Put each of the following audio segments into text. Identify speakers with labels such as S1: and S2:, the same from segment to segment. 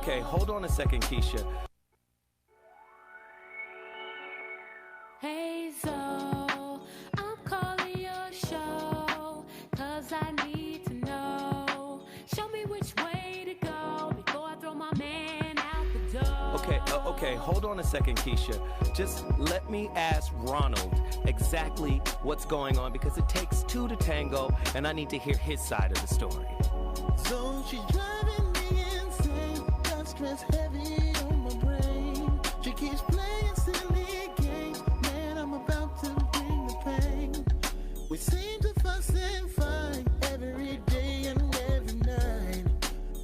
S1: Okay, hold on a second, Keisha.
S2: Hey, so I'm calling your show, 'cause I need to know. Show me which way to go before I throw my man out the door.
S1: Okay, hold on a second, Keisha. Just let me ask Ronald exactly what's going on, because it takes two to tango, and I need to hear his side of the story.
S3: So she's driving me insane, got stress heavy on my brain. She keeps playing silly games, man, I'm about to bring the pain. We seem to fuss and fight every day and every night.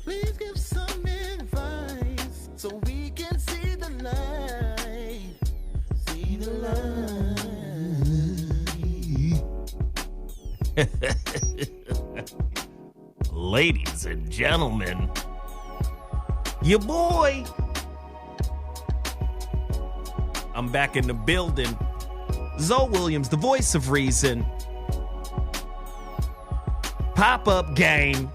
S3: Please give some advice so we can see the light. See the light.
S4: Ladies and gentlemen, your boy. I'm back in the building. Zoe Williams, the voice of reason. Pop-up game.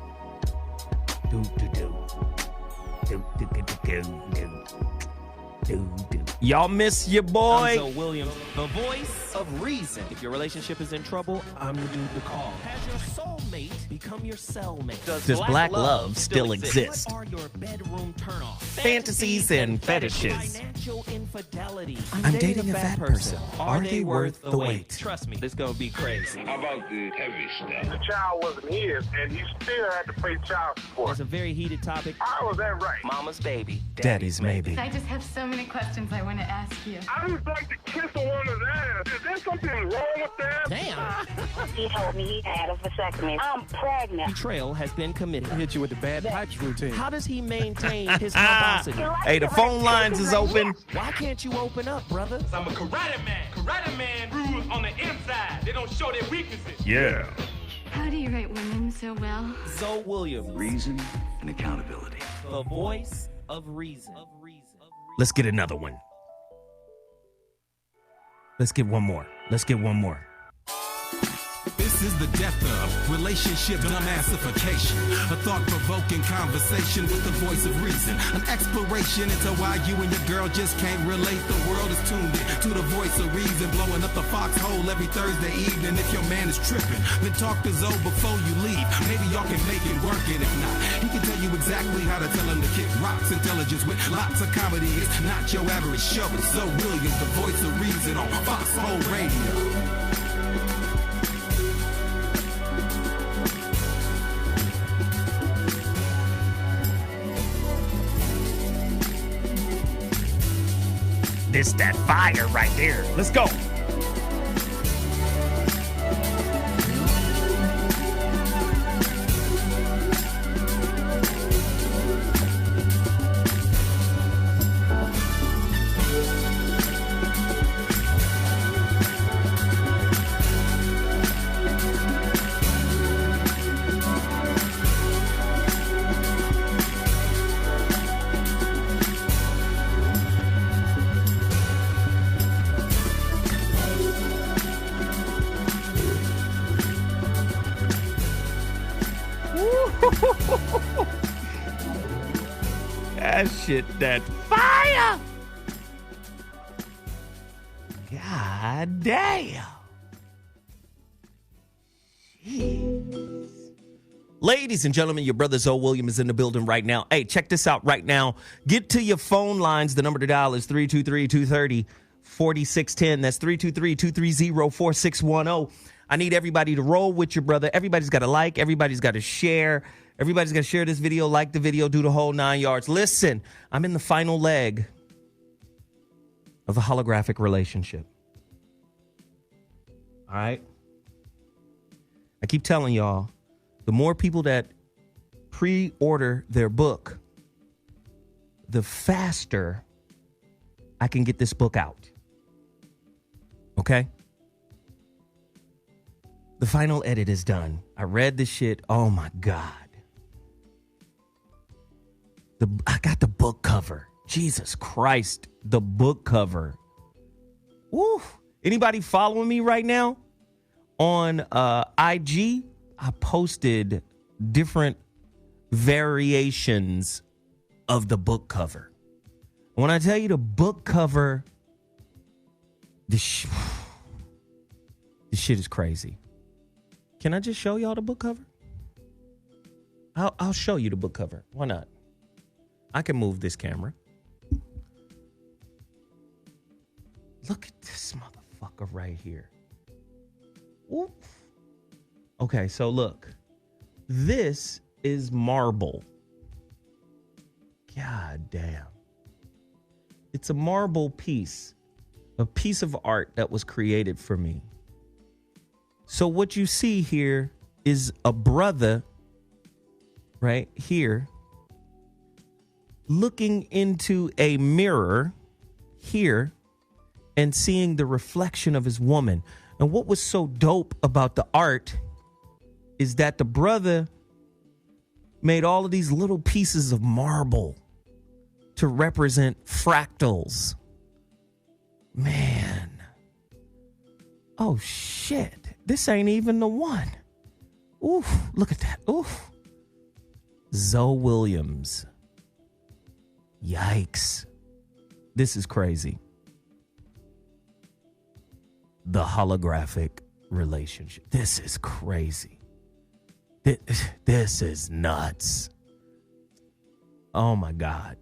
S4: Y'all miss your boy.
S1: I'm Zoe Williams, the voice of reason. If your relationship is in trouble, I'm the dude to call. Has your soulmate become your cellmate?
S4: Does black love still exist?
S1: What are your bedroom turnoffs?
S4: Fantasies and fetishes.
S1: Financial infidelity.
S4: I'm dating a fat person. Are they worth the wait?
S1: Trust me, this gonna be crazy.
S5: How about the heavy stuff?
S6: The child wasn't his, and he still had to pay child support.
S1: It's a very heated topic.
S6: How was that right?
S1: Mama's baby.
S4: Daddy's maybe.
S7: I just have so many questions I want to ask you.
S6: I just like to kiss a woman's ass. Is there something wrong with that?
S1: Damn.
S8: He told me he had a vasectomy. I'm pregnant.
S1: Betrayal has been committed. Hit you with the bad pipes routine. How does he maintain his
S4: Ah.
S1: pomposity?
S4: Hey, the phone lines is open.
S1: Why can't you open up, brother?
S9: I'm a karate man. Karate man rules on the inside. They don't show their weaknesses.
S4: Yeah.
S7: How do you rate women so well?
S1: Zoe Williams,
S5: Reason and accountability.
S1: the voice of reason.
S4: Let's get another one. Let's get one more.
S10: This is the death of relationship dumbassification. A thought-provoking conversation with the voice of reason. An exploration into why you and your girl just can't relate. The world is tuned in to the voice of reason. Blowing up the foxhole every Thursday evening. If your man is tripping, then talk to Zoe before you leave. Maybe y'all can make it work, and if not, he can tell you exactly how to tell him to kick rocks. Intelligence with lots of comedy. It's not your average show. It's Zoe Williams, the voice of reason on Foxhole Radio.
S4: This that fire right there. Let's go. That shit, that fire! God damn. Jeez. Ladies and gentlemen, your brother Zoe Williams is in the building right now. Hey, check this out right now. Get to your phone lines. The number to dial is 323-230-4610. That's 323-230-4610. I need everybody to roll with your brother. Everybody's got to like. Everybody's got to share. Everybody's got to share this video, like the video, do the whole 9 yards. Listen, I'm in the final leg of a holographic relationship. All right? I keep telling y'all, the more people that pre-order their book, the faster I can get this book out. Okay? The final edit is done. I read this shit. Oh, my God. I got the book cover. Jesus Christ, the book cover. Woo. Anybody following me right now on IG? I posted different variations of the book cover. When I tell you the book cover, this shit is crazy. Can I just show y'all the book cover? I'll show you the book cover. Why not? I can move this camera. Look at this motherfucker right here. Oof. Okay, so look. This is marble. God damn. It's a marble piece. A piece of art that was created for me. So what you see here is a brother right here looking into a mirror here and seeing the reflection of his woman. And what was so dope about the art is that the brother made all of these little pieces of marble to represent fractals. Man. Oh, shit. This ain't even the one. Oof, look at that. Oof. Zoe Williams. Yikes. This is crazy. The Holographic Relationship. This is crazy. This is nuts. Oh my God.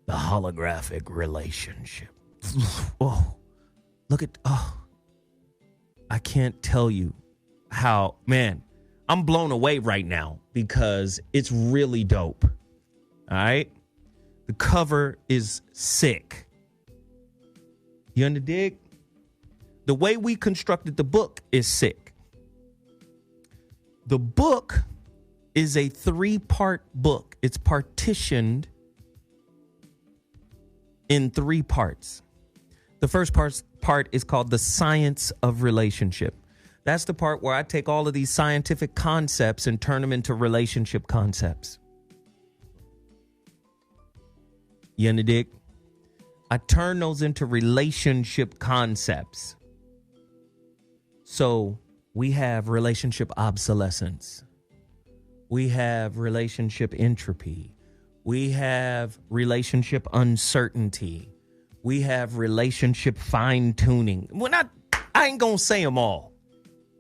S4: The Holographic Relationship. Oh, look at, I can't tell you how, man, I'm blown away right now because it's really dope. All right. The cover is sick. You under dig? The way we constructed the book is sick. The book is a 3-part book. It's partitioned in 3 parts. The first part is called The Science of Relationship. That's the part where I take all of these scientific concepts and turn them into relationship concepts. You under dig? I turn those into relationship concepts. So we have relationship obsolescence. We have relationship entropy. We have relationship uncertainty. We have relationship fine-tuning. I ain't gonna say them all.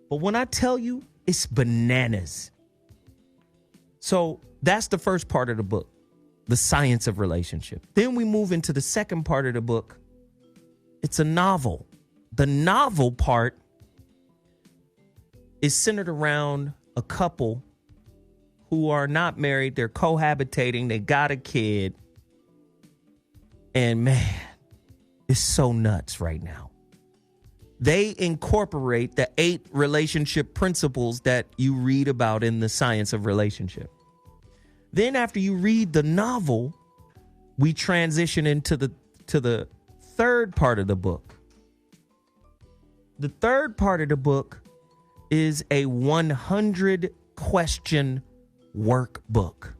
S4: But when I tell you, it's bananas. So that's the first part of the book, The Science of Relationship. Then we move into the second part of the book. It's a novel. The novel part is centered around a couple who are not married. They're cohabitating. They got a kid. And man, it's so nuts right now. They incorporate the 8 relationship principles that you read about in The Science of Relationship. Then after you read the novel, we transition into the third part of the book. The third part of the book is a 100 question workbook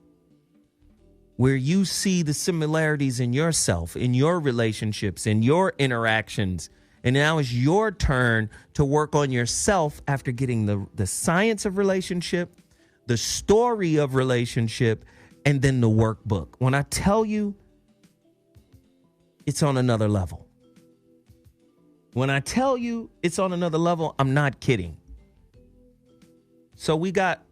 S4: where you see the similarities in yourself, in your relationships, in your interactions. And now it's your turn to work on yourself after getting the science of relationship, the story of relationship, and then the workbook. When I tell you, it's on another level. When I tell you it's on another level, I'm not kidding. So we got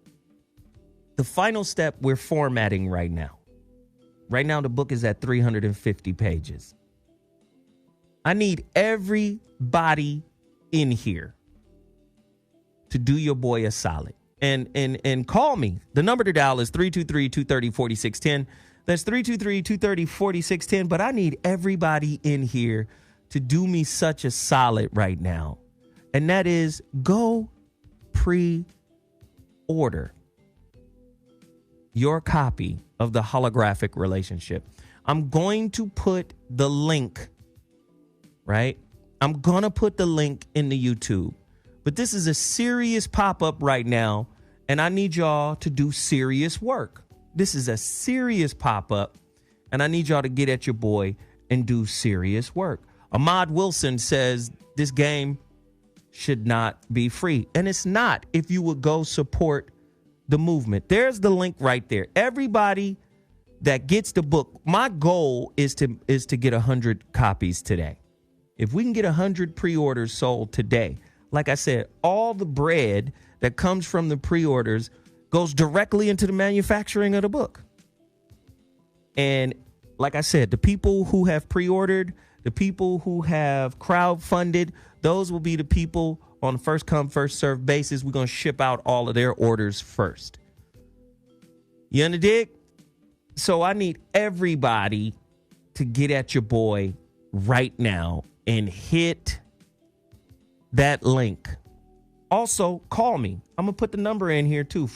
S4: the final step we're formatting right now. Right now, the book is at 350 pages. I need everybody in here to do your boy a solid. And call me. The number to dial is 323-230-4610. That's 323-230-4610. But I need everybody in here to do me such a solid right now. And that is go pre-order your copy of The Holographic Relationship. I'm going to put the link, right? I'm going to put the link in the YouTube. But this is a serious pop-up right now, and I need y'all to do serious work. This is a serious pop-up, and I need y'all to get at your boy and do serious work. Ahmad Wilson says this game should not be free, and it's not if you would go support the movement. There's the link right there. Everybody that gets the book, my goal is to get 100 copies today. If we can get 100 pre-orders sold today, like I said, all the bread that comes from the pre-orders goes directly into the manufacturing of the book. And like I said, the people who have pre-ordered, the people who have crowdfunded, those will be the people on a first come, first served basis. We're going to ship out all of their orders first. You understand? So I need everybody to get at your boy right now and hit that link. Also, call me. I'm going to put the number in here too.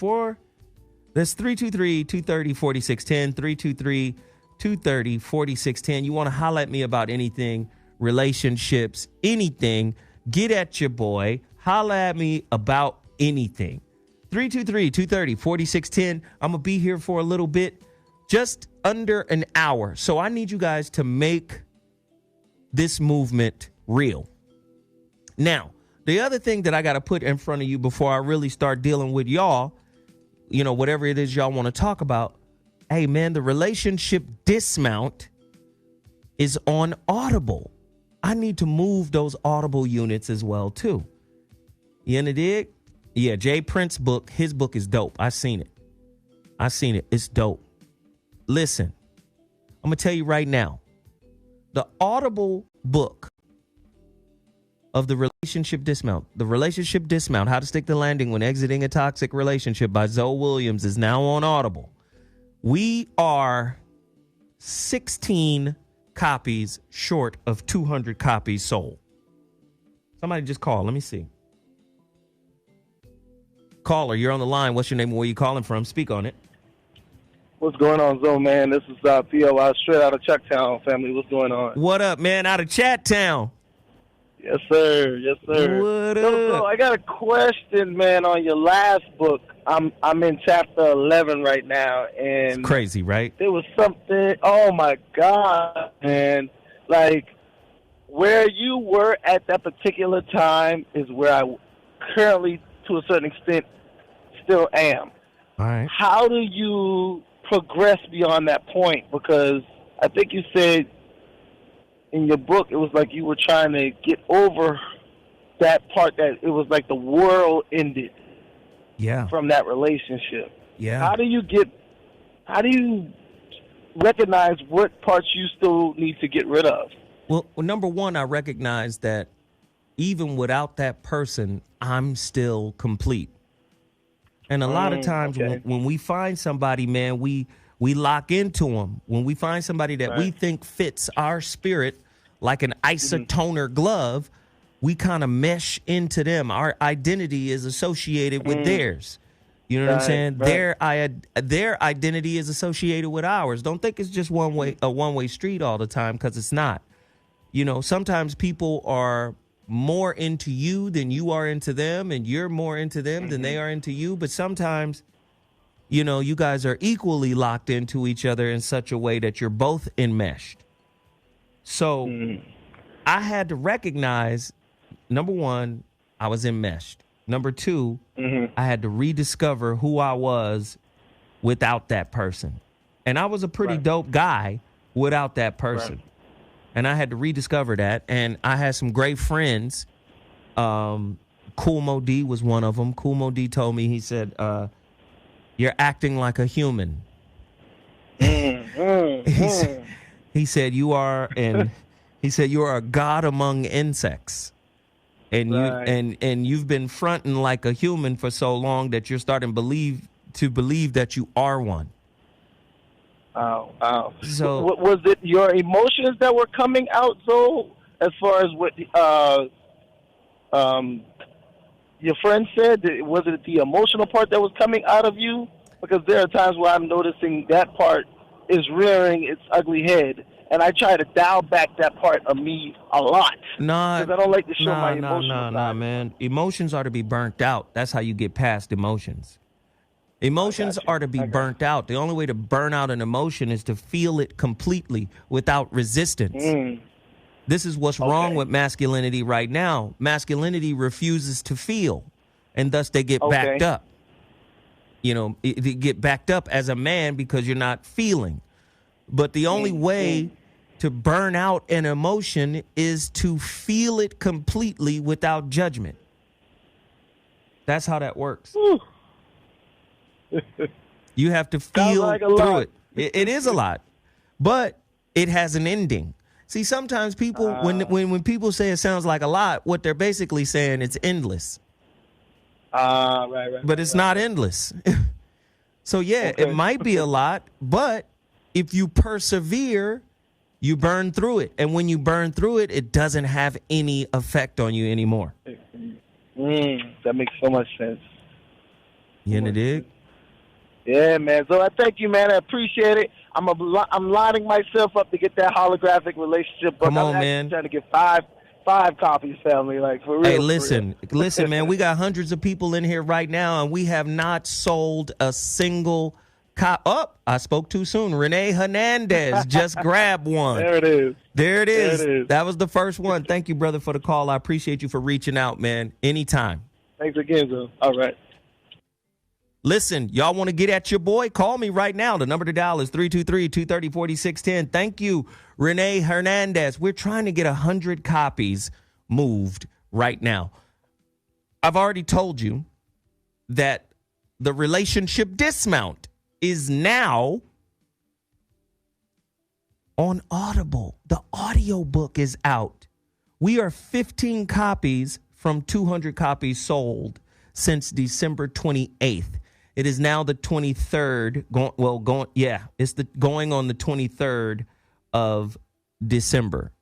S4: That's 323-230-4610, 323-230-4610. You want to holler at me about anything, relationships, anything, get at your boy. Holler at me about anything. 323-230-4610. I'm going to be here for a little bit, just under an hour. So I need you guys to make this movement real. Now, the other thing that I got to put in front of you before I really start dealing with y'all, you know, whatever it is y'all want to talk about. Hey, man, the relationship dismount is on Audible. I need to move those Audible units as well, too. You in the dig? Yeah, Jay Prince's book, his book is dope. I seen it. It's dope. Listen, I'm going to tell you right now, the Audible book of the relationship dismount, How to Stick the Landing When Exiting a Toxic Relationship by Zoe Williams is now on Audible. We are 16 copies short of 200 copies sold. Somebody just call. Let me see. Caller, you're on the line. What's your name and where you calling from? Speak on it.
S6: What's going on, Zoe, man? This is P.O. straight out of Chucktown, family. What's going on?
S4: What up, man? Out of Chattown.
S6: Yes, sir. Yes, sir.
S4: What up?
S6: So I got a question, man, on your last book. I'm in chapter 11 right now, and
S4: it's crazy, right?
S6: There was something. Oh my God, man! Like where you were at that particular time is where I currently, to a certain extent, still am.
S4: All right.
S6: How do you progress beyond that point? Because I think you said in your book, it was like you were trying to get over that part that it was like the world ended.
S4: Yeah.
S6: From that relationship.
S4: Yeah.
S6: How do you recognize what parts you still need to get rid of?
S4: Well, number one, I recognize that even without that person, I'm still complete. And a lot of times when we find somebody, man, we lock into them. When we find somebody that we think fits our spirit like an isotoner glove, we kind of mesh into them. Our identity is associated with theirs. You know what I'm saying? Right. Their identity is associated with ours. Don't think it's just a one-way street all the time, because it's not. You know, sometimes people are more into you than you are into them, and you're more into them than they are into you. But sometimes, you know, you guys are equally locked into each other in such a way that you're both enmeshed. So I had to recognize, number one, I was enmeshed. Number two, I had to rediscover who I was without that person. And I was a pretty dope guy without that person. Right. And I had to rediscover that. And I had some great friends. Cool Mo D was one of them. Cool Mo D told me, he said, you're acting like a human. He said you are a god among insects. And you've been fronting like a human for so long that you're starting to believe that you are one.
S6: Wow.
S4: So
S6: was it your emotions that were coming out, though, as far as what your friend said? Was it the emotional part that was coming out of you? Because there are times where I'm noticing that part is rearing its ugly head, and I try to dial back that part of me a lot. Because I don't like to show my emotions.
S4: Nah, man. Emotions are to be burnt out. That's how you get past emotions. Emotions are to be burnt out. The only way to burn out an emotion is to feel it completely without resistance. This is what's wrong with masculinity right now. Masculinity refuses to feel, and thus they get backed up. You know, they get backed up as a man because you're not feeling. But the only way to burn out an emotion is to feel it completely without judgment. That's how that works. You have to feel through it. It is a lot, but it has an ending. See, sometimes people, when people say it sounds like a lot, what they're basically saying it's endless.
S6: Right.
S4: But it's not endless. So, yeah, it might be a lot, but if you persevere, you burn through it. And when you burn through it, it doesn't have any effect on you anymore.
S6: That makes so much sense.
S4: You in the dig?
S6: Yeah, man. So I thank you, man. I appreciate it. I'm lining myself up to get that holographic relationship book.
S4: Come on,
S6: I'm
S4: man.
S6: trying to get five copies, family. Like, for real.
S4: Hey, listen, man. We got hundreds of people in here right now, and we have not sold a single copy. Oh, I spoke too soon. Renee Hernandez just grabbed one.
S6: There it is.
S4: There it is. That was the first one. Thank you, brother, for the call. I appreciate you for reaching out, man. Anytime.
S6: Thanks again, though. All right.
S4: Listen, y'all want to get at your boy? Call me right now. The number to dial is 323-230-4610. Thank you, Renee Hernandez. We're trying to get 100 copies moved right now. I've already told you that the relationship dismount is now on Audible. The audiobook is out. We are 15 copies from 200 copies sold since December 28th. It is now the 23rd. It's going on the 23rd of December.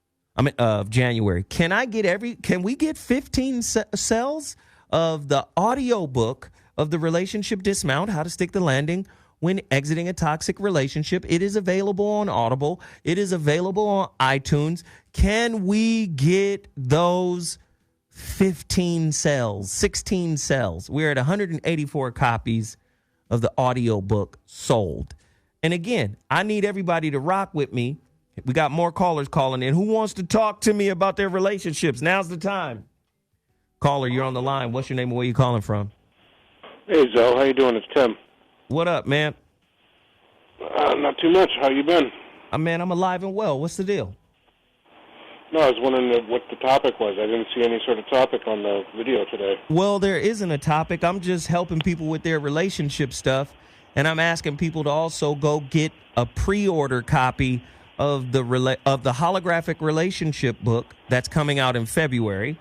S4: Of January. Can we get 15 cells of the audiobook of the relationship dismount, how to stick the landing when exiting a toxic relationship? It is available on Audible. It is available on iTunes. Can we get those 15 cells, 16 cells? We're at 184 copies of the audiobook sold. And again, I need everybody to rock with me. We got more callers calling in. Who wants to talk to me about their relationships? Now's the time. Caller, you're on the line. What's your name and where you calling from?
S11: Hey, Zoe. How you doing? It's Tim.
S4: What up, man?
S11: Not too much. How you been?
S4: Man, I'm alive and well. What's the deal?
S11: No, I was wondering what the topic was. I didn't see any sort of topic on the video today.
S4: Well, there isn't a topic. I'm just helping people with their relationship stuff, and I'm asking people to also go get a pre-order copy of the Holographic Relationship book that's coming out in February.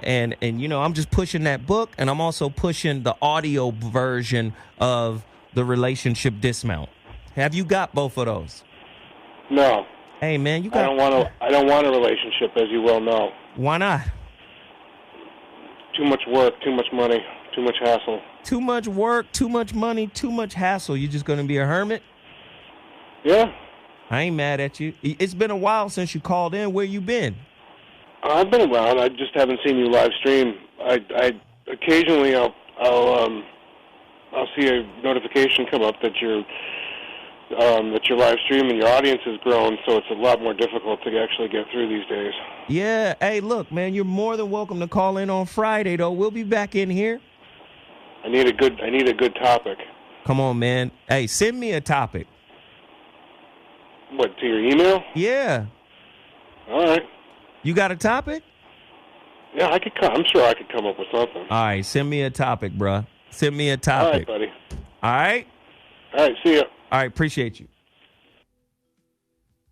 S4: And you know, I'm just pushing that book, and I'm also pushing the audio version of the Relationship Dismount. Have you got both of those?
S11: No.
S4: Hey, man,
S11: I don't want a relationship, as you well know.
S4: Why not?
S11: Too much work, too much money, too much hassle.
S4: Too much work, too much money, too much hassle. You just going to be a hermit?
S11: Yeah.
S4: I ain't mad at you. It's been a while since you called in. Where you been?
S11: I've been around. I just haven't seen you live stream. I occasionally I'll see a notification come up that you're live streaming. Your audience has grown, so it's a lot more difficult to actually get through these days.
S4: Yeah. Hey, look, man, you're more than welcome to call in on Friday, though. We'll be back in here.
S11: I need a good topic.
S4: Come on, man. Hey, send me a topic.
S11: What, to your email?
S4: Yeah.
S11: All right.
S4: You got a topic?
S11: Yeah, I'm sure I could come up with something.
S4: All right, send me a topic, bruh. Send me a topic.
S11: All right, buddy.
S4: All right?
S11: All right, see ya.
S4: All right, appreciate you.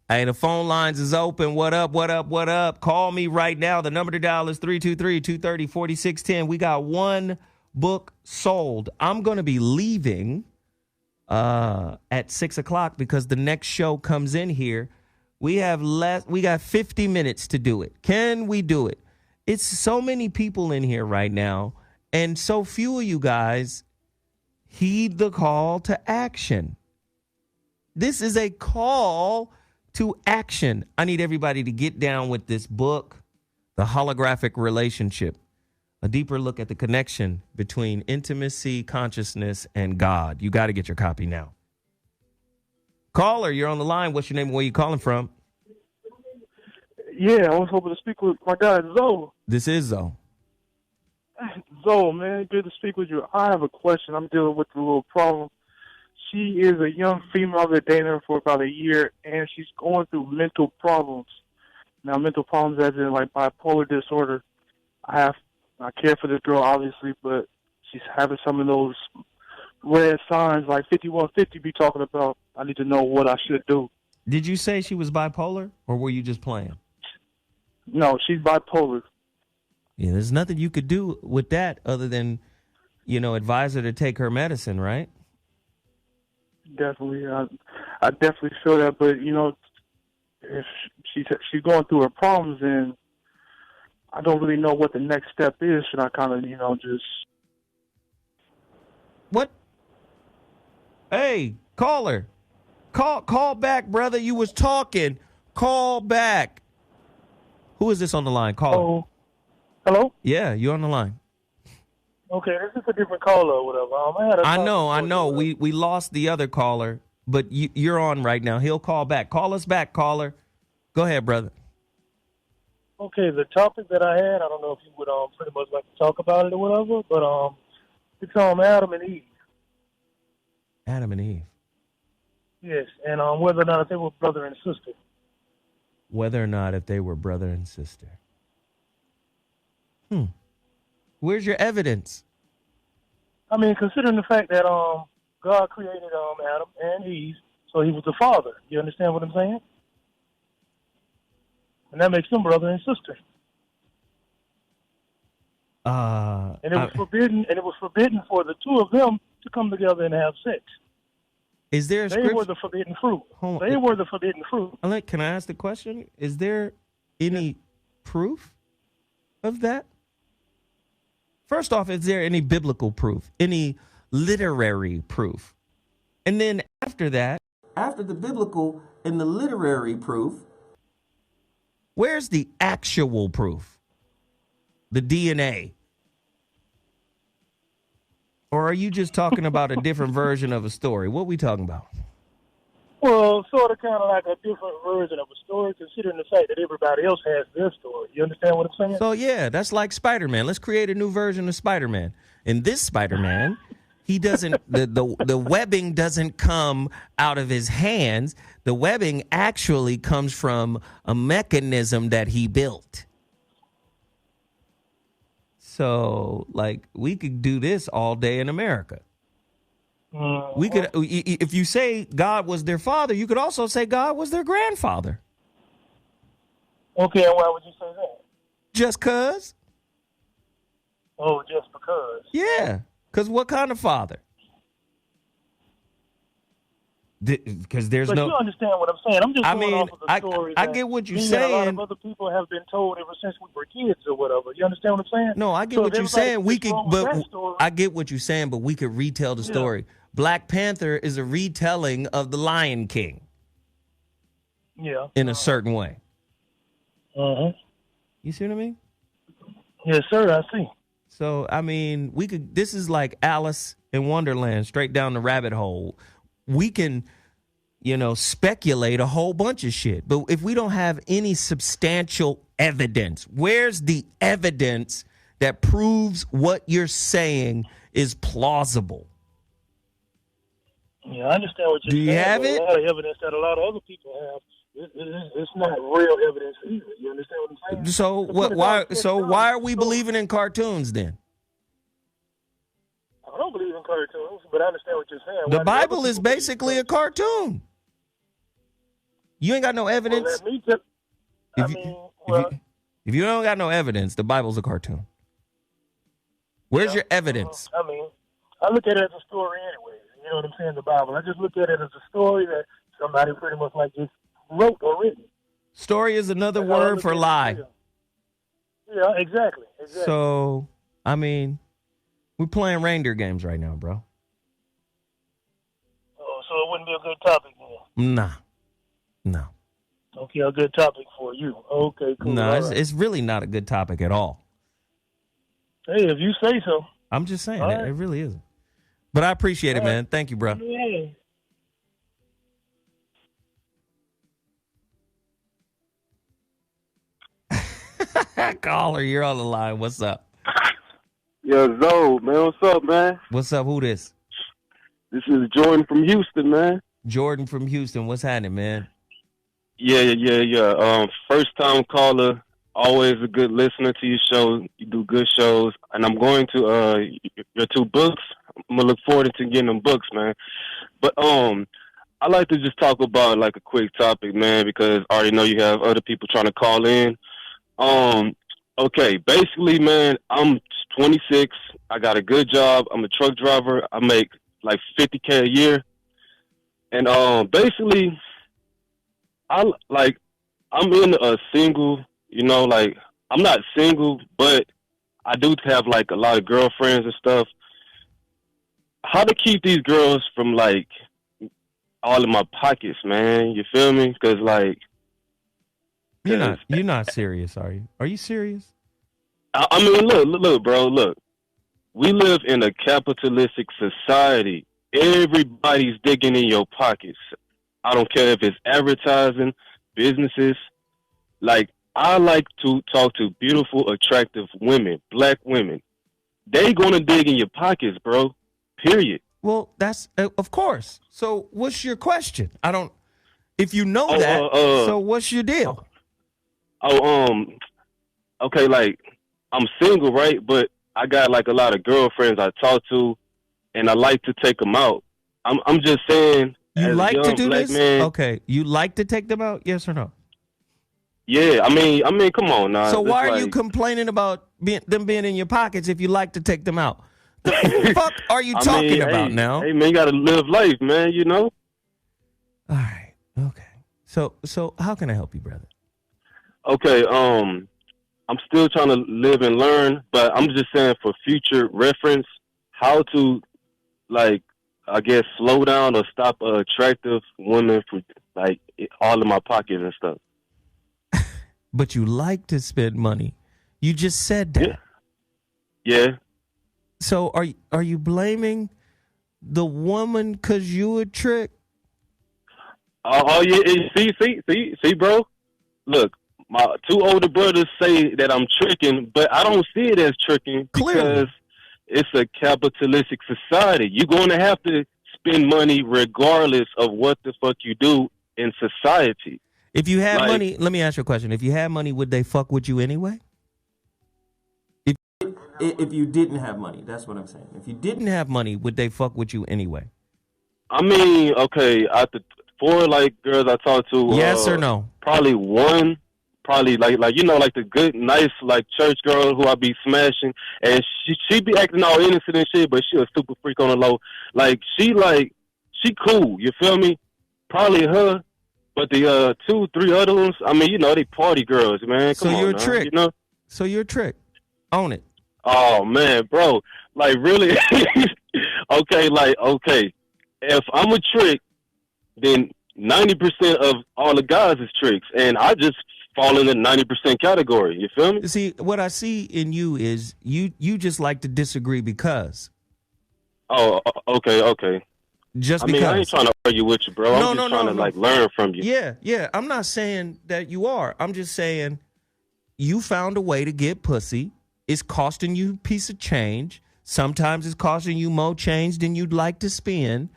S4: Hey, the phone lines is open. What up, what up, what up? Call me right now. The number to dial is 323-230-4610. We got one book sold. I'm going to be leaving at 6 o'clock because the next show comes in here. We got 50 minutes to do it. Can we do it? It's so many people in here right now, and so few of you guys heed the call to action. This is a call to action. I need everybody to get down with this book, The Holographic Relationship, a deeper look at the connection between intimacy, consciousness, and God. You got to get your copy now. Caller, you're on the line. What's your name and where you calling from?
S12: Yeah, I was hoping to speak with my guy, Zoe.
S4: This is Zoe.
S12: Zoe, man, good to speak with you. I have a question. I'm dealing with a little problem. she is a young female. I've been dating her for about a year, and she's going through mental problems. Now, mental problems as in like bipolar disorder. I care for this girl, obviously, but she's having some of those red signs like 5150 be talking about. I need to know what I should do.
S4: Did you say she was bipolar, or were you just playing?
S12: No, she's bipolar.
S4: Yeah, there's nothing you could do with that other than, advise her to take her medicine, right?
S12: Definitely. I definitely feel that, but, if she's going through her problems, and I don't really know what the next step is. Should I kind of, just...
S4: What? Hey, caller. Call back, brother. You was talking. Call back. Who is this on the line? Call.
S12: Oh, hello?
S4: Yeah, you're on the line.
S12: Okay, this is a different caller or whatever.
S4: I know. We lost the other caller, but you're on right now. He'll call back. Call us back, caller. Go ahead, brother.
S12: Okay, the topic that I had, I don't know if you would pretty much like to talk about it or whatever, but it's Adam and Eve.
S4: Adam and Eve.
S12: Yes, and whether or not they were brother and sister.
S4: Whether or not if they were brother and sister. Where's your evidence?
S12: I mean, considering the fact that God created Adam and Eve, so he was the father. You understand what I'm saying? And that makes them brother and sister. And it was forbidden. And it was forbidden for the two of them to come together and have sex.
S4: Is there a
S12: They were the forbidden fruit. They were the forbidden fruit.
S4: Can I ask the question? Is there any proof of that? First off, is there any biblical proof? Any literary proof? And then after that, after the biblical and the literary proof, where's the actual proof? The DNA? Or are you just talking about a different version of a story? What are we talking about?
S12: Well, sort of kind of like a different version of a story, considering the fact that everybody else has their story. You understand what I'm saying?
S4: So, yeah, that's like Spider-Man. Let's create a new version of Spider-Man. In this Spider-Man, he doesn't, the webbing doesn't come out of his hands. The webbing actually comes from a mechanism that he built. So, like, we could do this all day in America. We could, if you say God was their father, you could also say God was their grandfather.
S12: Okay, and why would you say that?
S4: Just cause.
S12: Oh, just because.
S4: Yeah, because what kind of father? Because there's
S12: but
S4: no.
S12: You understand what I'm saying? I'm just going off of the story.
S4: I get what you're saying.
S12: A lot of other people have been told ever since we were kids or whatever. You understand what I'm saying?
S4: No, I get what you're saying. We could, but I get what you're saying. But we could retell the story. Black Panther is a retelling of the Lion King.
S12: Yeah.
S4: In a certain way. You see what I mean?
S12: Yes, sir. I see.
S4: So I mean, we could. This is like Alice in Wonderland, straight down the rabbit hole. We can, speculate a whole bunch of shit. But if we don't have any substantial evidence, where's the evidence that proves what you're saying is plausible?
S12: Yeah, I understand what you're saying.
S4: Do you have it?
S12: A lot of evidence that a lot of other people have. It's not real evidence either. You understand what I'm saying?
S4: So why are we believing in cartoons then?
S12: I don't believe in cartoons, but I understand what you're saying.
S4: The Bible is basically a cartoon. You ain't got no evidence. If you don't got no evidence, the Bible's a cartoon. Where's your evidence?
S12: I mean, I look at it as a story anyway. You know what I'm saying? The Bible. I just look at it as a story that somebody pretty much like just wrote or written.
S4: Story is another word for lie.
S12: Yeah, exactly.
S4: So, I mean, we're playing reindeer games right now, bro.
S12: Oh, so it wouldn't be a good topic then?
S4: No.
S12: Okay, a good topic for you. Okay, cool.
S4: No, it's really not a good topic at all.
S12: Hey, if you say so.
S4: I'm just saying, it really isn't. But I appreciate it, man. Thank you, bro.
S12: Yeah.
S4: Caller, you're on the line. What's up?
S13: Yo, Zoe, man. What's up, man?
S4: What's up? Who this?
S13: This is Jordan from Houston, man.
S4: Jordan from Houston, what's happening, man?
S13: Yeah. First time caller. Always a good listener to your show. You do good shows, and I'm going to your 2 books. I'm gonna look forward to getting them books, man. But I like to just talk about like a quick topic, man, because I already know you have other people trying to call in. Okay, basically, man, I'm 26. I got a good job. I'm a truck driver. I make like $50K a year, and basically, I'm in a single. You know, like, I'm not single, but I do have, like, a lot of girlfriends and stuff. How to keep these girls from, like, all in my pockets, man? You feel me? Because, like...
S4: You're not serious, are you? Are you serious?
S13: I mean, look, bro, look. We live in a capitalistic society. Everybody's digging in your pockets. I don't care if it's advertising, businesses, like... I like to talk to beautiful, attractive women, black women. They gonna dig in your pockets, bro. Period.
S4: Well, that's of course. So, what's your question? I don't. If you know that, so what's your deal?
S13: Okay, like I'm single, right? But I got like a lot of girlfriends I talk to, and I like to take them out. I'm just saying.
S4: You like to do this?
S13: Man,
S4: okay, you like to take them out? Yes or no?
S13: Yeah, I mean, come on now.
S4: So why are you complaining about them being in your pockets if you like to take them out? The fuck are you talking about now?
S13: Hey, man, you gotta live life, man. You know.
S4: All right. Okay. So how can I help you, brother?
S13: Okay. I'm still trying to live and learn, but I'm just saying for future reference, how to, like, I guess, slow down or stop attractive women from like all in my pockets and stuff.
S4: But you like to spend money. You just said that.
S13: Yeah.
S4: So are you blaming the woman because you a trick?
S13: Oh yeah. See, bro. Look, my 2 older brothers say that I'm tricking, but I don't see it as tricking.
S4: Clearly.
S13: Because it's a capitalistic society. You're going to have to spend money regardless of what the fuck you do in society.
S4: If you had money, let me ask you a question. If you had money, would they fuck with you anyway? If you didn't have money, that's what I'm saying. If you didn't have money, would they fuck with you anyway?
S13: I mean, okay, out the 4 like girls I talked to,
S4: yes or no?
S13: Probably one, like you know, like the good, nice like church girl who I be smashing, and she be acting all innocent and shit, but she a super freak on the low. Like she cool. You feel me? Probably her. But the 2, 3 other ones, I mean, you know, they party girls, man. Come
S4: so you're
S13: on,
S4: a trick.
S13: You know?
S4: So you're a trick. Own it.
S13: Oh man, bro. Like really? Okay. If I'm a trick, then 90% of all the guys is tricks, and I just fall in the 90% category. You feel me?
S4: See, what I see in you is you just like to disagree because.
S13: Oh, okay.
S4: Just
S13: because. I ain't trying to argue with you, bro. I'm just trying to like learn from you.
S4: Yeah. I'm not saying that you are. I'm just saying you found a way to get pussy. It's costing you a piece of change. Sometimes it's costing you more change than you'd like to spend.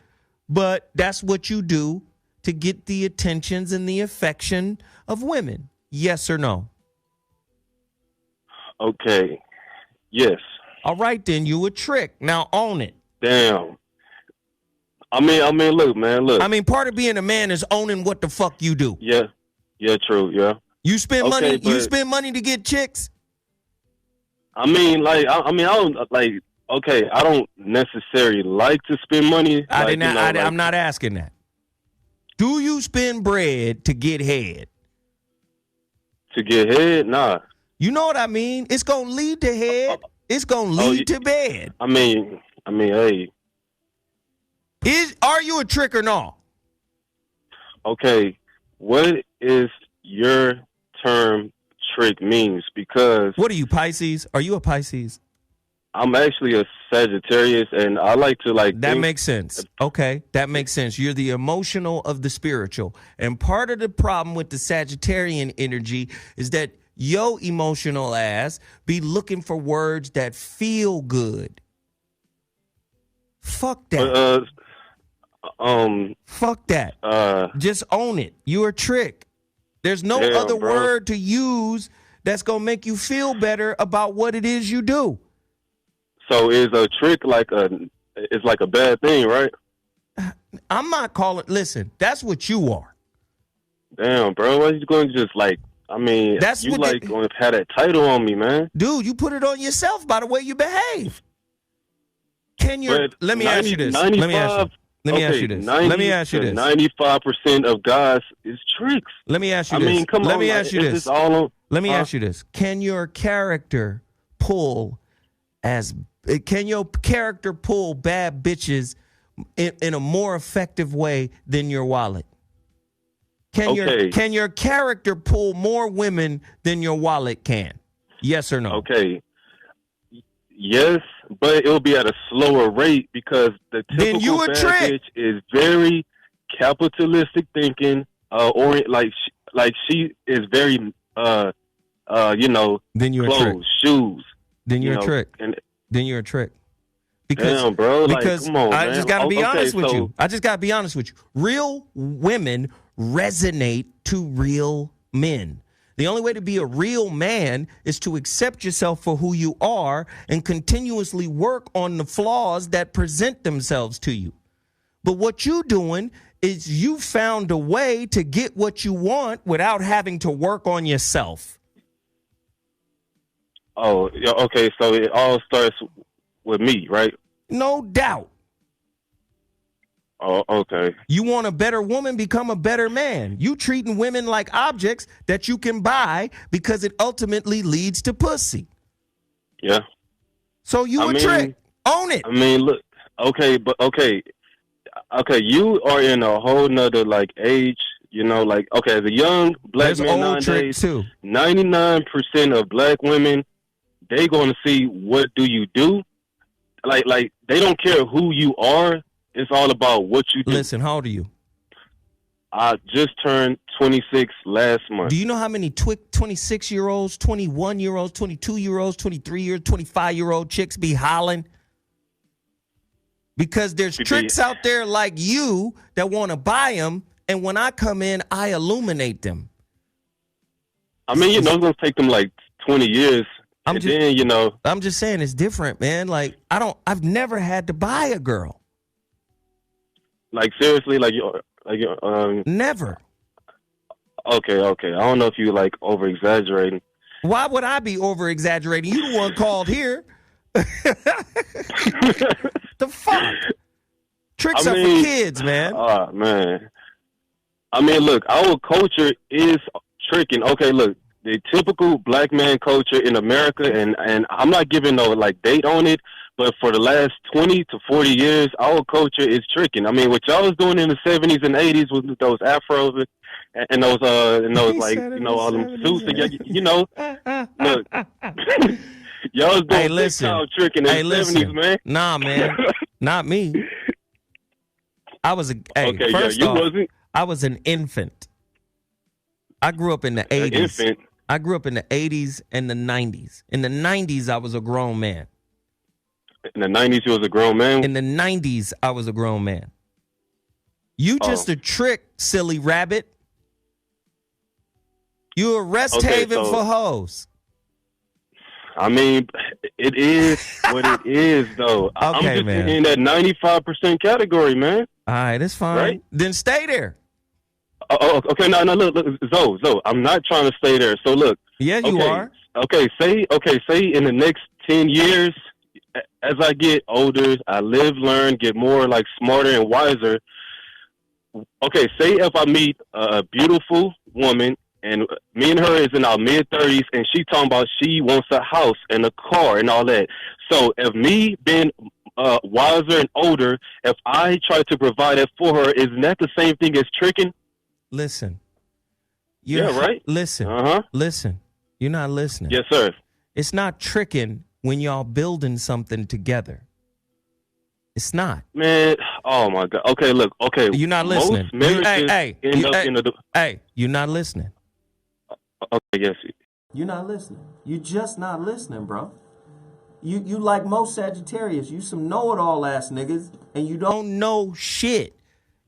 S4: But that's what you do to get the attentions and the affection of women. Yes or no?
S13: Okay. Yes.
S4: All right, then. You a trick. Now own it.
S13: Damn. I mean, look, man, look.
S4: I mean, part of being a man is owning what the fuck you do.
S13: Yeah, true, yeah.
S4: You spend money. You spend money to get chicks.
S13: I mean, like, I don't like. Okay, I don't necessarily like to spend money.
S4: I'm not asking that. Do you spend bread to get head?
S13: To get head, nah.
S4: You know what I mean? It's gonna lead to head. It's gonna lead to bed.
S13: I mean, hey.
S4: Are you a trick or not?
S13: Okay, what is your term trick means? Because
S4: what are you, Pisces? Are you a Pisces?
S13: I'm actually a Sagittarius, and I like to like.
S4: That makes sense. Okay, that makes sense. You're the emotional of the spiritual, and part of the problem with the Sagittarian energy is that your emotional ass be looking for words that feel good. Fuck that. Fuck that. Just own it. You're a trick. There's no other word to use that's going to make you feel better about what it is you do.
S13: So is a trick it's like a bad thing, right?
S4: I'm not calling. Listen, that's what you are.
S13: Damn, bro. Why are you going to just that's you going to have that title on me, man?
S4: Dude, you put it on yourself by the way you behave. Let me ask you this. 95%
S13: of guys is tricks.
S4: Let me ask you this. Let me ask you this. Can your character pull bad bitches in a more effective way than your wallet? Can your character pull more women than your wallet can? Yes or no?
S13: Okay. Yes, but it'll be at a slower rate because the typical bad bitch is very capitalistic thinking, she is very
S4: then you're
S13: clothes,
S4: a trick.
S13: shoes.
S4: Then you're a trick. Then you're a trick.
S13: Damn, bro. Come on,
S4: I
S13: man.
S4: just got to be honest with you. I just got to be honest with you. Real women resonate to real men. The only way to be a real man is to accept yourself for who you are and continuously work on the flaws that present themselves to you. But what you're doing is you found a way to get what you want without having to work on yourself.
S13: Oh, yeah, okay. So it all starts with me, right?
S4: No doubt.
S13: Oh, okay.
S4: You want a better woman, become a better man. You treating women like objects that you can buy because it ultimately leads to pussy.
S13: Yeah.
S4: So you a trick. Own it.
S13: I mean, look, okay, you are in a whole nother age, as a young black man nowadays, 99% of black women, they going to see what do you do. Like they don't care who you are. It's all about what you do.
S4: Listen, how old are you?
S13: I just turned 26 last month.
S4: Do you know how many 26-year-olds, 21-year-olds, 22-year-olds, 23-year-olds, 25-year-old chicks be hollering? Because there's tricks out there like you that want to buy them, and when I come in, I illuminate them.
S13: I mean, it's going to take them 20 years. I'm
S4: just saying it's different, man. I've never had to buy a girl.
S13: Seriously,
S4: never.
S13: Okay. I don't know if you over exaggerating.
S4: Why would I be over exaggerating? You the one called here. The fuck? Tricks are for kids, man.
S13: Man. I mean, look, our culture is tricking. Okay, look, the typical black man culture in America, and I'm not giving no date on it, but for the last 20 to 40 years, our culture is tricking. I mean, what y'all was doing in the 70s and 80s with those afros and those all them suits, look, y'all was doing big time tricking in the 70s, man.
S4: Nah, man, not me. I was I was an infant. I grew up in the 80s. I grew up in the 80s and the 90s. In the 90s, I was a grown man.
S13: In the 90s, you was a grown man?
S4: In the 90s, I was a grown man. You just a trick, silly rabbit. You a rest haven for hoes.
S13: I mean, it is what it is, though. I'm just in that 95% category, man.
S4: All right, that's fine. Right? Then stay there.
S13: Okay, no, look, Zoe, I'm not trying to stay there. So look.
S4: Yeah, you are.
S13: Say in the next 10 years, as I get older, I live, learn, get more smarter and wiser. Okay, say if I meet a beautiful woman and me and her is in our mid-30s and she talking about she wants a house and a car and all that. So if me being wiser and older, if I try to provide it for her, isn't that the same thing as tricking?
S4: Listen.
S13: Yeah, right?
S4: Listen. Listen. You're not listening.
S13: Yes, sir.
S4: It's not tricking when y'all building something together. It's not.
S13: Man, oh my God. Okay, look. Okay.
S4: You're not listening. Hey, you're not listening.
S13: Okay, yes.
S4: You're not listening. You're just not listening, bro. You like most Sagittarius. You some know-it-all ass niggas, and you don't know shit.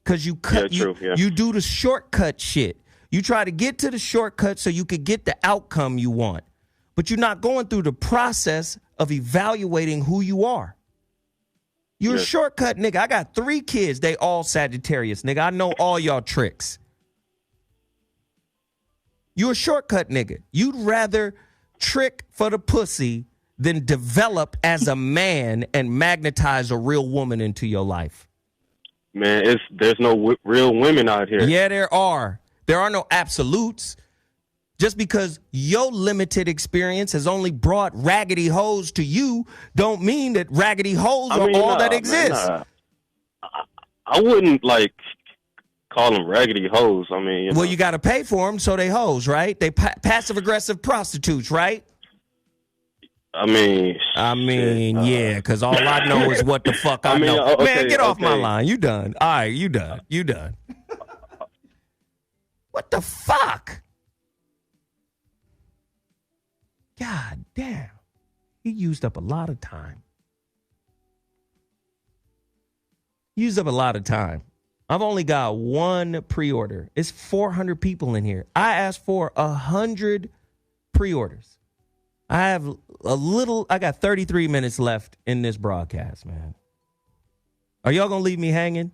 S4: because you cut.
S13: Yeah, true, yeah.
S4: You do the shortcut shit. You try to get to the shortcut so you could get the outcome you want, but you're not going through the process of evaluating who you are. You're a shortcut nigga. I got 3 kids. They all Sagittarius, nigga. I know all y'all tricks. You're a shortcut nigga. You'd rather trick for the pussy than develop as a man and magnetize a real woman into your life.
S13: Man, there's no real women out here.
S4: Yeah, there are. There are no absolutes. Just because your limited experience has only brought raggedy hoes to you don't mean that raggedy hoes are all that exists.
S13: Man, I wouldn't call them raggedy hoes. I mean,
S4: well, you got to pay for them, so they hoes, right? They passive-aggressive prostitutes, right?
S13: I mean,
S4: yeah, because all I know is what the fuck I know.
S13: Okay,
S4: man, get off my line. You done. All right, you done. What the fuck? God damn. He used up a lot of time. I've only got 1 pre-order. It's 400 people in here. I asked for 100 pre-orders. I got 33 minutes left in this broadcast, man. Are y'all going to leave me hanging?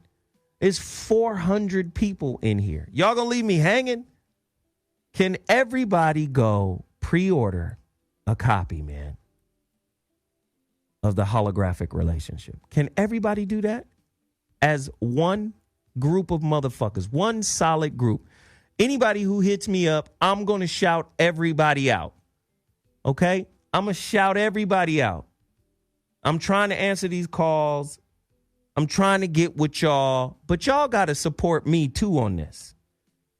S4: It's 400 people in here. Y'all going to leave me hanging? Can everybody go pre-order a copy, man, of the Holographic Relationship? Can everybody do that? As one group of motherfuckers, one solid group. Anybody who hits me up, I'm going to shout everybody out. Okay? I'm going to shout everybody out. I'm trying to answer these calls. I'm trying to get with y'all, but y'all got to support me too on this.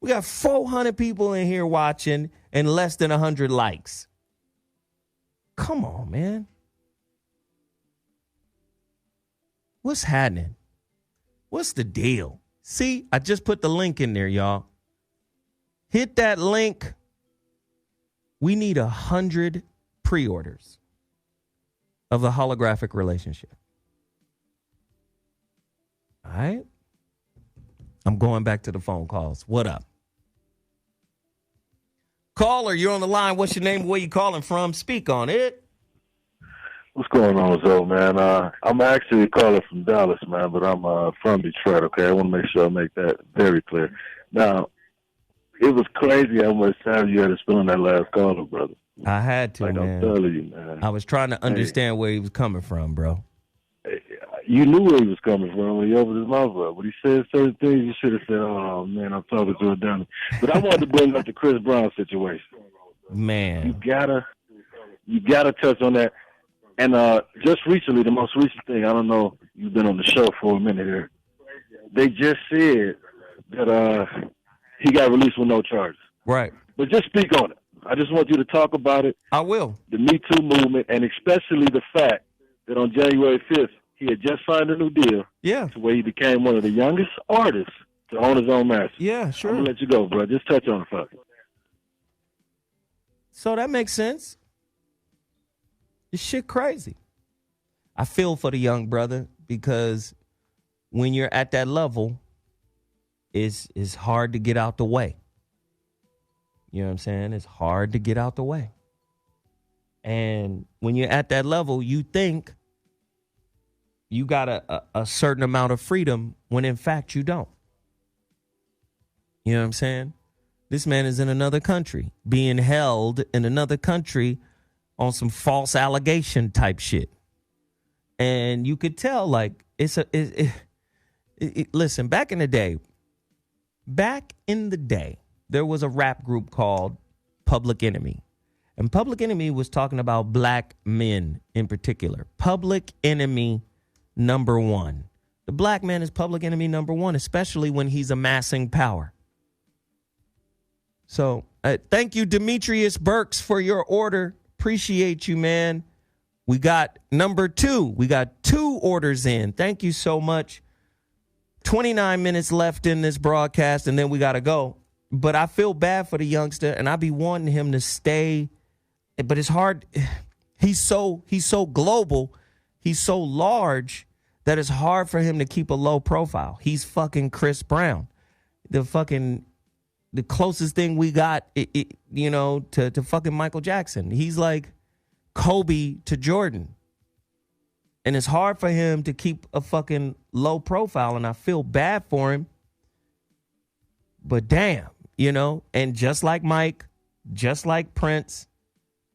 S4: We got 400 people in here watching and less than 100 likes. Come on, man. What's happening? What's the deal? See, I just put the link in there, y'all. Hit that link. We need 100 pre-orders of the Holographic Relationship. All right? I'm going back to the phone calls. What up? Caller, you're on the line. What's your name? Where you calling from? Speak on it.
S14: What's going on, Zoe, man? I'm actually calling from Dallas, man, but I'm from Detroit, okay? I want to make sure I make that very clear. Now, it was crazy how much time you had to spend on that last caller, brother.
S4: I had to, man.
S14: I'm telling you, man.
S4: I was trying to understand where he was coming from, bro.
S14: You knew where he was coming from when he opened his mouth up. When he said certain things, you should have said, oh, man, I'm talking to a dummy. But I wanted to bring up the Chris Brown situation.
S4: Man.
S14: You gotta touch on that. And just recently, the most recent thing, I don't know, you've been on the show for a minute here. They just said that he got released with no charges.
S4: Right.
S14: But just speak on it. I just want you to talk about it.
S4: I will.
S14: The Me Too movement, and especially the fact that on January 5th, he had just signed a new deal.
S4: Yeah.
S14: To where he became one of the youngest artists to own his own master.
S4: Yeah, sure.
S14: I'm going to let you go, bro. Just touch on it, fuck.
S4: So that makes sense. This shit crazy. I feel for the young brother because when you're at that level, it's hard to get out the way. You know what I'm saying? It's hard to get out the way. And when you're at that level, you think you got a certain amount of freedom when in fact you don't. You know what I'm saying? This man is in another country, being held in another country on some false allegation type shit. And you could tell, like, listen, back in the day, there was a rap group called Public Enemy. And Public Enemy was talking about black men in particular. Public Enemy number one. The black man is public enemy number one, especially when he's amassing power. So thank you, Demetrius Burks, for your order. Appreciate you, man. We got number 2. We got 2 orders in. Thank you so much. 29 minutes left in this broadcast, and then we got to go. But I feel bad for the youngster, and I be wanting him to stay. But it's hard. He's so global. He's so large that it's hard for him to keep a low profile. He's fucking Chris Brown. The closest thing we got, to fucking Michael Jackson. He's like Kobe to Jordan. And it's hard for him to keep a fucking low profile, and I feel bad for him. But damn, and just like Mike, just like Prince,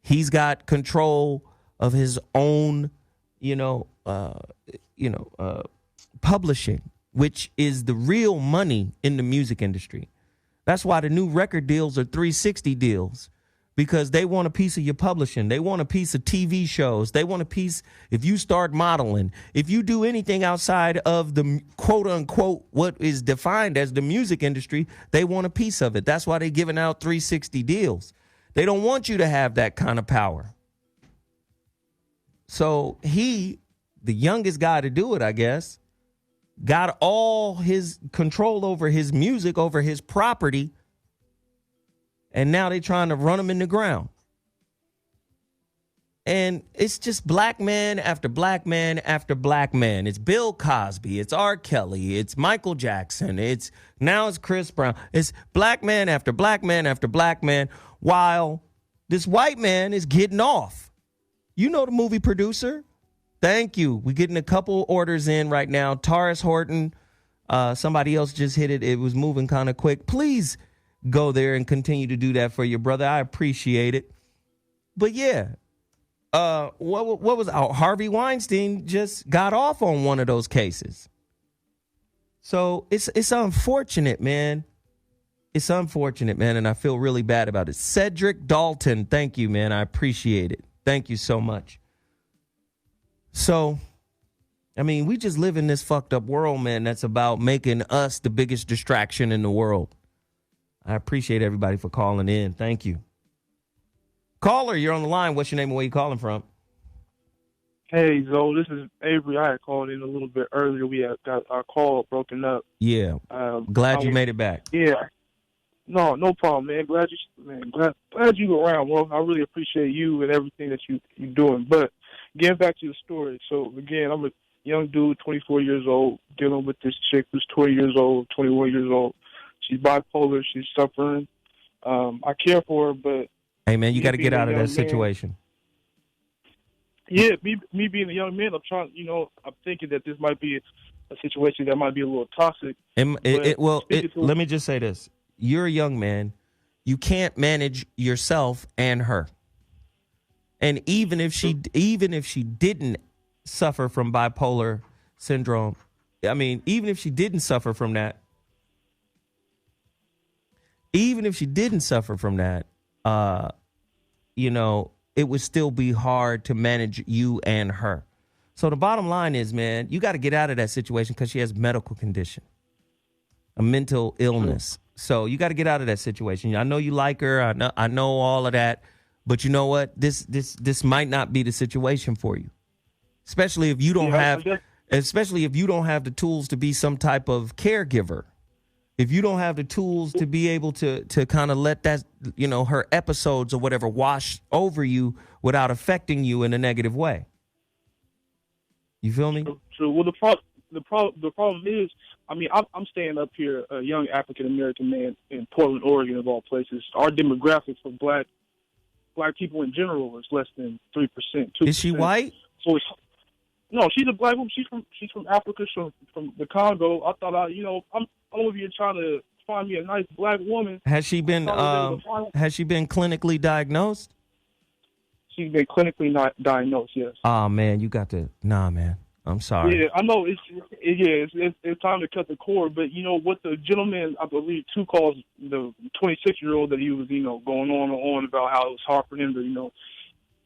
S4: he's got control of his own, publishing, which is the real money in the music industry. That's why the new record deals are 360 deals, because they want a piece of your publishing. They want a piece of TV shows. They want a piece if you start modeling. If you do anything outside of the quote unquote what is defined as the music industry, they want a piece of it. That's why they're giving out 360 deals. They don't want you to have that kind of power. So he, the youngest guy to do it, I guess, got all his control over his music, over his property, and now they're trying to run him in the ground. And it's just black man after black man after black man. It's Bill Cosby, it's R. Kelly, it's Michael Jackson, it's Chris Brown. It's black man after black man after black man, while this white man is getting off. You know the movie Producer? Thank you. We're getting a couple orders in right now. Taurus Horton, somebody else just hit it. It was moving kind of quick. Please go there and continue to do that for your brother. I appreciate it. But yeah, what was Harvey Weinstein just got off on one of those cases. So it's unfortunate, man. It's unfortunate, man, and I feel really bad about it. Cedric Dalton, thank you, man. I appreciate it. Thank you so much. So, I mean, we just live in this fucked up world, man, that's about making us the biggest distraction in the world. I appreciate everybody for calling in. Thank you. Caller, you're on the line. What's your name and where you calling from?
S12: Hey, Zoe, this is Avery. I had called in a little bit earlier. We had got our call broken up.
S4: Yeah. Glad you made it back.
S12: Yeah. No problem, man. Glad you around. Well, I really appreciate you and everything that you're doing. But getting back to the story. So, again, I'm a young dude, 24 years old, dealing with this chick who's 20 years old, 21 years old. She's bipolar. She's suffering. I care for her, but...
S4: Hey, man, you got to get out of that situation.
S12: Yeah, me being a young man, I'm thinking that this might be a situation that might be a little toxic.
S4: Let me just say this. You're a young man. You can't manage yourself and her. And even if she didn't suffer from bipolar syndrome, even if she didn't suffer from that, it would still be hard to manage you and her. So the bottom line is, man, you got to get out of that situation because she has medical condition, a mental illness. So you got to get out of that situation. I know you like her. I know all of that. But you know what? This might not be the situation for you, especially if you don't have the tools to be some type of caregiver. If you don't have the tools to be able to kind of let that, her episodes or whatever wash over you without affecting you in a negative way. You feel me?
S12: So well, the problem is, I'm staying up here, a young African-American man in Portland, Oregon, of all places. Our demographic for black people in general is less than 3%, 2%.
S4: Is she white?
S12: So no, she's a black woman. She's from Africa, from the Congo. I thought I'm over here trying to find me a nice black woman.
S4: Has she been clinically diagnosed?
S12: She's been clinically not diagnosed, yes.
S4: Oh man, you got to man. I'm sorry.
S12: Yeah, I know it's time to cut the cord, but what the gentleman, I believe, calls the 26-year-old that he was, going on about how it was hard for him to,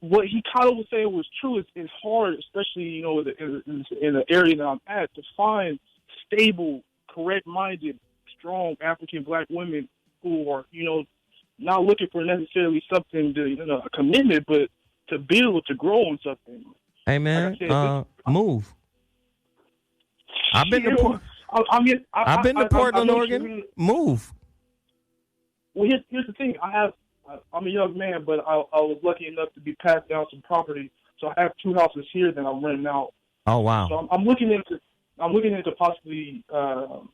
S12: what he kind of was saying was true. It's hard, especially, in the area that I'm at, to find stable, correct-minded, strong African black women who are, not looking for necessarily something to, a commitment, but to build, to grow on something.
S4: Hey man, move. I've been to Portland, Oregon. Move.
S12: Well, here's the thing. I'm a young man, but I was lucky enough to be passed down some property. So I have 2 houses here that I'm renting out.
S4: Oh, wow.
S12: So I'm looking into possibly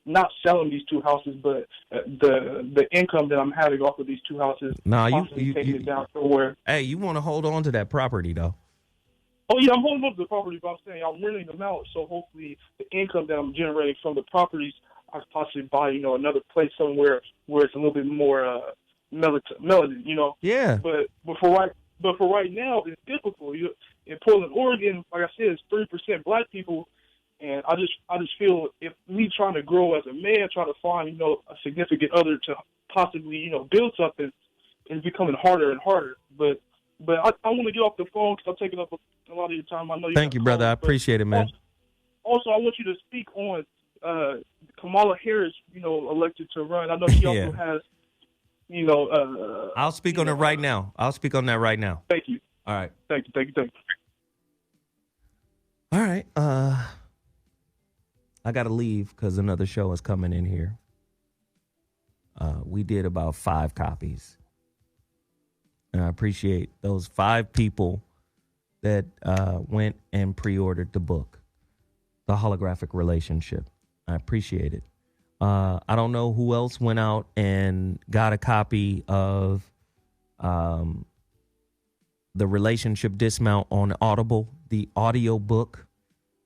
S12: not selling these two houses, but the income that I'm having off of these two houses, possibly taking it down somewhere.
S4: Hey, you want to hold on to that property, though.
S12: Oh, yeah, I'm holding on to the property, but I'm saying I'm renting them out, so hopefully the income that I'm generating from the properties, I could possibly buy, another place somewhere where it's a little bit more melody,
S4: Yeah.
S12: But for right now, it's difficult. In Portland, Oregon, like I said, it's 3% black people, and I just feel if me trying to grow as a man, trying to find, a significant other to possibly, build something, it's becoming harder and harder. But I want to get off the phone because I'm taking up a lot of your time. I know.
S4: Thank you, brother. I appreciate it, man.
S12: Also, I want you to speak on Kamala Harris, elected to run. I know she also has,
S4: I'll speak on it right now. I'll speak on that right now.
S12: Thank you.
S4: All right.
S12: Thank you.
S4: All right. I got to leave because another show is coming in here. We did about 5 copies. And I appreciate those 5 people that went and pre-ordered the book, The Holographic Relationship. I appreciate it. I don't know who else went out and got a copy of The Relationship Dismount on Audible, the audio book.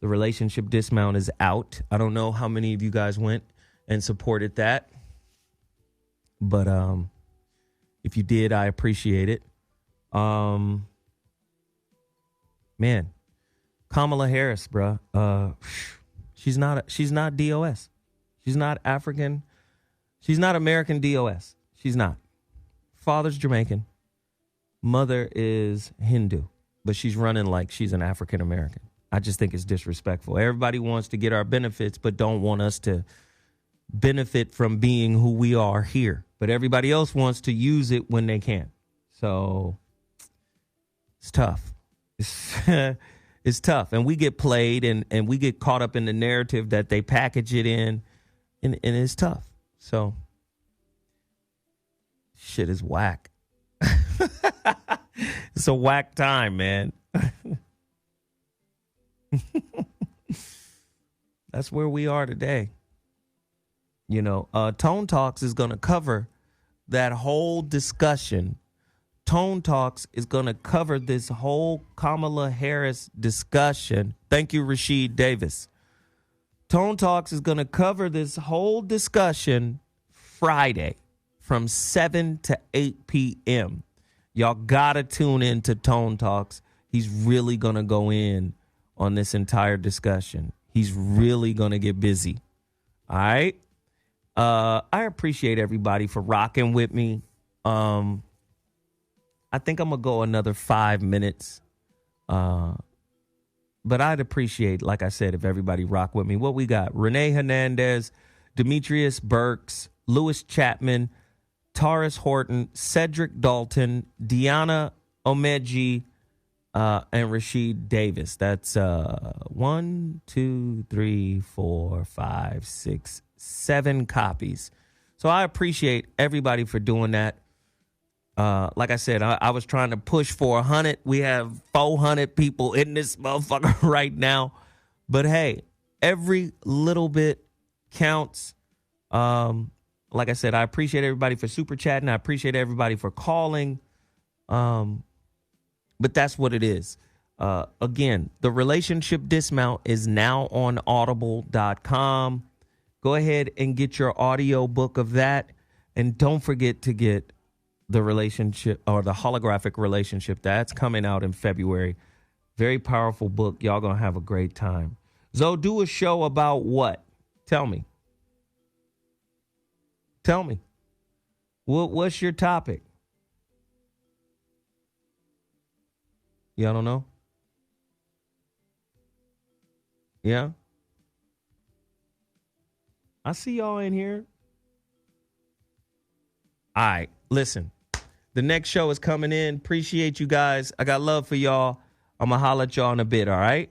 S4: The Relationship Dismount is out. I don't know how many of you guys went and supported that. But if you did, I appreciate it. Man, Kamala Harris, bro. She's not DOS. She's not African. She's not American DOS. She's not. Father's Jamaican. Mother is Hindu. But she's running like she's an African American. I just think it's disrespectful. Everybody wants to get our benefits, but don't want us to benefit from being who we are here. But everybody else wants to use it when they can. So it's tough. It's tough. And we get played and we get caught up in the narrative that they package it in. And it's tough. So shit is whack. It's a whack time, man. That's where we are today. Tone Talks is going to cover that whole discussion. Tone Talks is going to cover this whole Kamala Harris discussion. Thank you, Rashid Davis. Tone Talks is going to cover this whole discussion Friday from 7 to 8 p.m. Y'all got to tune in to Tone Talks. He's really going to go in on this entire discussion. He's really going to get busy. All right? I appreciate everybody for rocking with me. I think I'm going to go another 5 minutes. But I'd appreciate, like I said, if everybody rock with me. What we got? Renee Hernandez, Demetrius Burks, Lewis Chapman, Taurus Horton, Cedric Dalton, Deanna Omeji, and Rashid Davis. That's 1, 2, 3, 4, 5, 6, 7 copies. So I appreciate everybody for doing that. Like I said, I was trying to push for 100. We have 400 people in this motherfucker right now. But hey, every little bit counts. Like I said, I appreciate everybody for super chatting. I appreciate everybody for calling. But that's what it is. Again, the Relationship Dismount is now on audible.com. Go ahead and get your audio book of that. And don't forget to get the relationship or the Holographic Relationship. That's coming out in February. Very powerful book. Y'all going to have a great time. Zoe, do a show about what? Tell me. Tell me. What's your topic? Y'all don't know? Yeah? I see y'all in here. All right, listen. The next show is coming in. Appreciate you guys. I got love for y'all. I'm going to holler at y'all in a bit, all right?